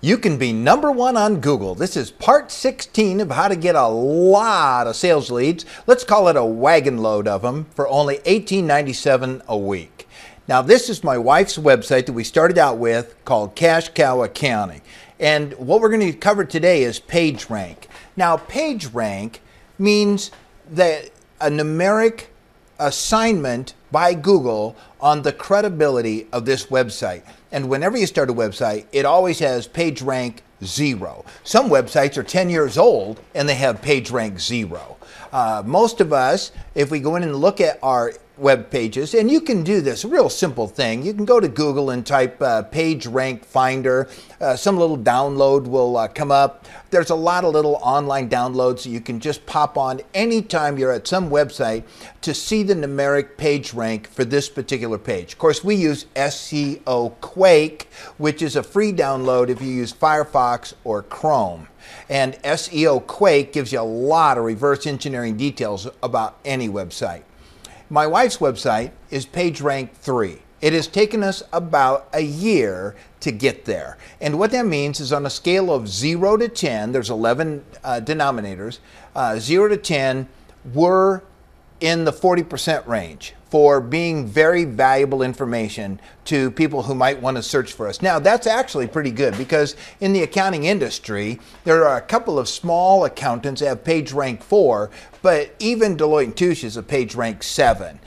You can be #1 on Google. This is part 16 of how to get a lot of sales leads. Let's call it a wagon load of them for only $18.97 a week. Now, this is my wife's website that we started out with called Cash Cow Accounting. And what we're going to cover today is PageRank. Now, PageRank means that a numeric assignment by Google on the credibility of this website. And whenever you start a website, it always has PageRank 0. Some websites are 10 years old and they have PageRank 0. Most of us, if we go in and look at our web pages, and you can do this, a real simple thing. You can go to Google and type PageRank Finder. Some little download will come up. There's a lot of little online downloads that you can just pop on anytime you're at some website to see the numeric page rank for this particular page. Of course, we use SEO Quake, which is a free download if you use Firefox or Chrome. And SEO Quake gives you a lot of reverse engineering details about any website. My wife's website is PageRank 3. It has taken us about a year to get there. And what that means is on a scale of 0 to 10, there's 11 denominators, 0 to 10, we're in the 40% range for being very valuable information to people who might want to search for us. Now, that's actually pretty good because in the accounting industry, there are a couple of small accountants that have PageRank 4, but even Deloitte & Touche is a PageRank 7.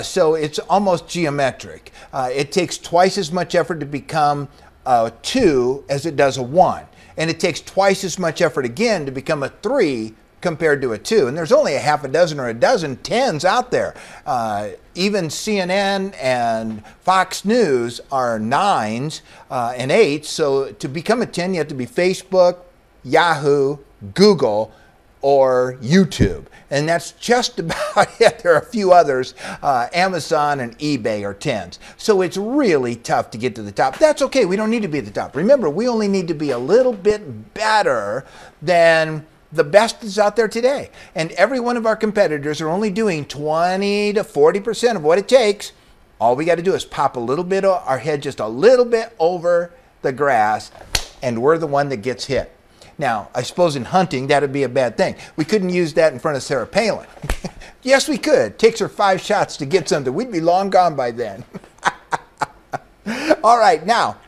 So it's almost geometric. It takes twice as much effort to become a 2 as it does a 1. And it takes twice as much effort again to become a 3 compared to a 2. And there's only a half a dozen or a dozen 10s out there. Even CNN and Fox News are 9s and 8s. So to become a 10, you have to be Facebook, Yahoo, Google, or YouTube. And that's just about it. There are a few others. Amazon and eBay are 10s. So it's really tough to get to the top. That's okay. We don't need to be at the top. Remember, we only need to be a little bit better than the best is out there today. And every one of our competitors are only doing 20 to 40% of what it takes. All we got to do is pop a little bit of our head just a little bit over the grass, and we're the one that gets hit. Now, I suppose in hunting, that would be a bad thing. We couldn't use that in front of Sarah Palin. Yes, we could. Takes her 5 shots to get something. We'd be long gone by then. All right, now,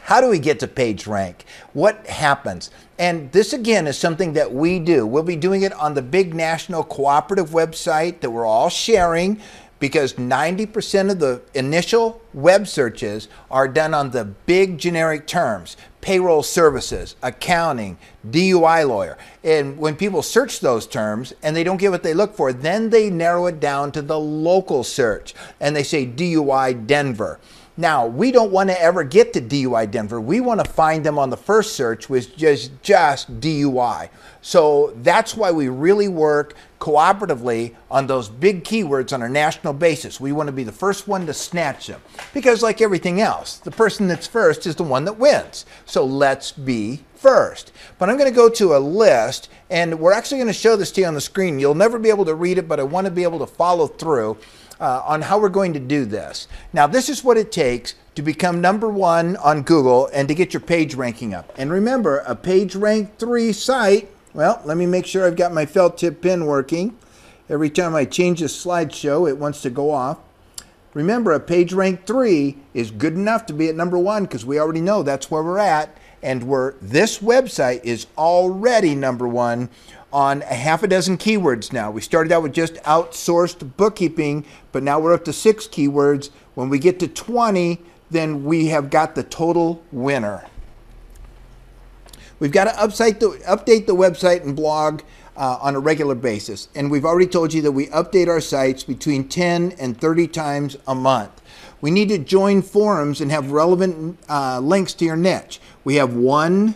how do we get to PageRank? What happens? And this, again, is something that we do. We'll be doing it on the big national cooperative website that we're all sharing because 90% of the initial web searches are done on the big generic terms: payroll services, accounting, DUI lawyer. And when people search those terms and they don't get what they look for, then they narrow it down to the local search and they say DUI Denver. Now, we don't want to ever get to DUI Denver. We want to find them on the first search, which is just DUI. So that's why we really work cooperatively on those big keywords on a national basis. We want to be the first one to snatch them. Because like everything else, the person that's first is the one that wins. So let's be first. But I'm going to go to a list, and we're actually going to show this to you on the screen. You'll never be able to read it, but I want to be able to follow through on how we're going to do this. Now, this is what it takes to become #1 on Google and to get your page ranking up. And remember, a PageRank 3 site, well, let me make sure I've got my felt tip pen working. Every time I change this slideshow, it wants to go off. Remember, a PageRank 3 is good enough to be at #1 because we already know that's where we're at. And this website is already #1 on a half a dozen keywords now. We started out with just outsourced bookkeeping, but now we're up to 6 keywords. When we get to 20, then we have got the total winner. We've got to update the website and blog on a regular basis. And we've already told you that we update our sites between 10 and 30 times a month. We need to join forums and have relevant links to your niche. We have 1,000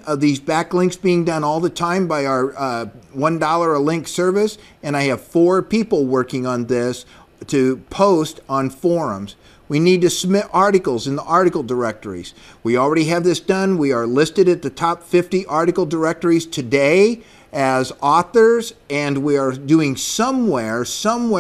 of these backlinks being done all the time by our $1 a link service, and I have 4 people working on this to post on forums. We need to submit articles in the article directories. We already have this done. We are listed at the top 50 article directories today as authors, and we are doing somewhere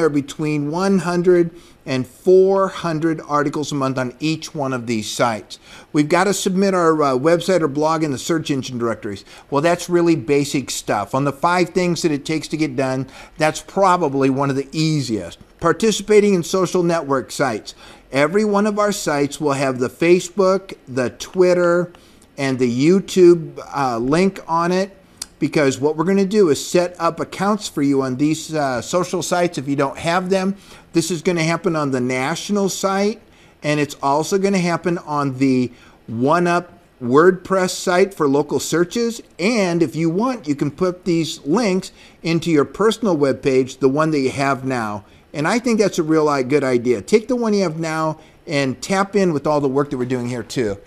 between 100 and 400 articles a month on each one of these sites. We've got to submit our website or blog in the search engine directories. Well, that's really basic stuff. On the 5 things that it takes to get done, that's probably one of the easiest. Participating in social network sites. Every one of our sites will have the Facebook, the Twitter, and the YouTube link on it, because what we're going to do is set up accounts for you on these social sites if you don't have them. This is going to happen on the national site, and it's also going to happen on the OneUp WordPress site for local searches. And if you want, you can put these links into your personal web page, the one that you have now. And I think that's a real good idea. Take the one you have now and tap in with all the work that we're doing here too.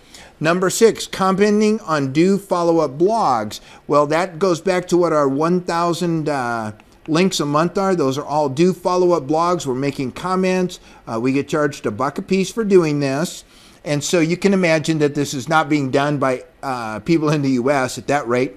Number 6, commenting on do follow-up blogs. Well, that goes back to what our 1,000 links a month are. Those are all do follow-up blogs. We're making comments. We get charged $1 a piece for doing this. And so you can imagine that this is not being done by people in the U.S. at that rate.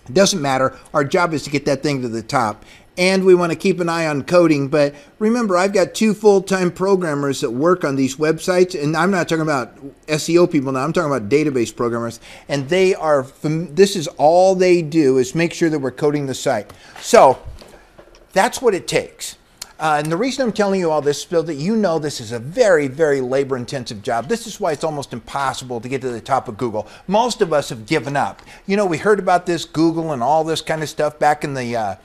It doesn't matter. Our job is to get that thing to the top. And we want to keep an eye on coding. But remember, I've got 2 full-time programmers that work on these websites. And I'm not talking about SEO people now. I'm talking about database programmers. And they are, this is all they do, is make sure that we're coding the site. So that's what it takes. And the reason I'm telling you all this is so that you know this is a very, very labor-intensive job. This is why it's almost impossible to get to the top of Google. Most of us have given up. You know, we heard about this Google and all this kind of stuff back in the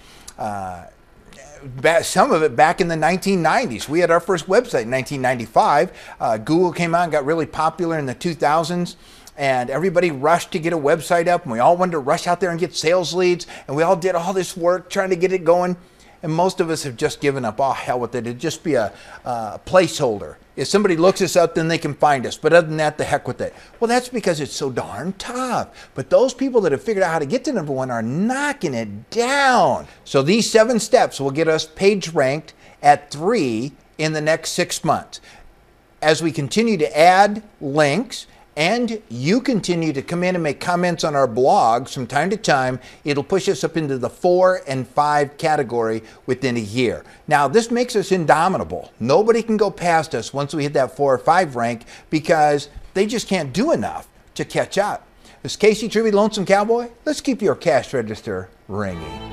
some of it back in the 1990s. We had our first website in 1995. Google came out and got really popular in the 2000s, and everybody rushed to get a website up, and we all wanted to rush out there and get sales leads, and we all did all this work trying to get it going. And most of us have just given up. Oh, hell with it. It'd just be a placeholder. If somebody looks us up, then they can find us. But other than that, the heck with it. Well, that's because it's so darn tough. But those people that have figured out how to get to #1 are knocking it down. So these 7 steps will get us page ranked at 3 in the next 6 months. As we continue to add links, and you continue to come in and make comments on our blogs from time to time, it'll push us up into the 4 and 5 category within a year. Now, this makes us indomitable. Nobody can go past us once we hit that 4 or 5 rank, because they just can't do enough to catch up. This is Casey Tribby, Lonesome Cowboy. Let's keep your cash register ringing.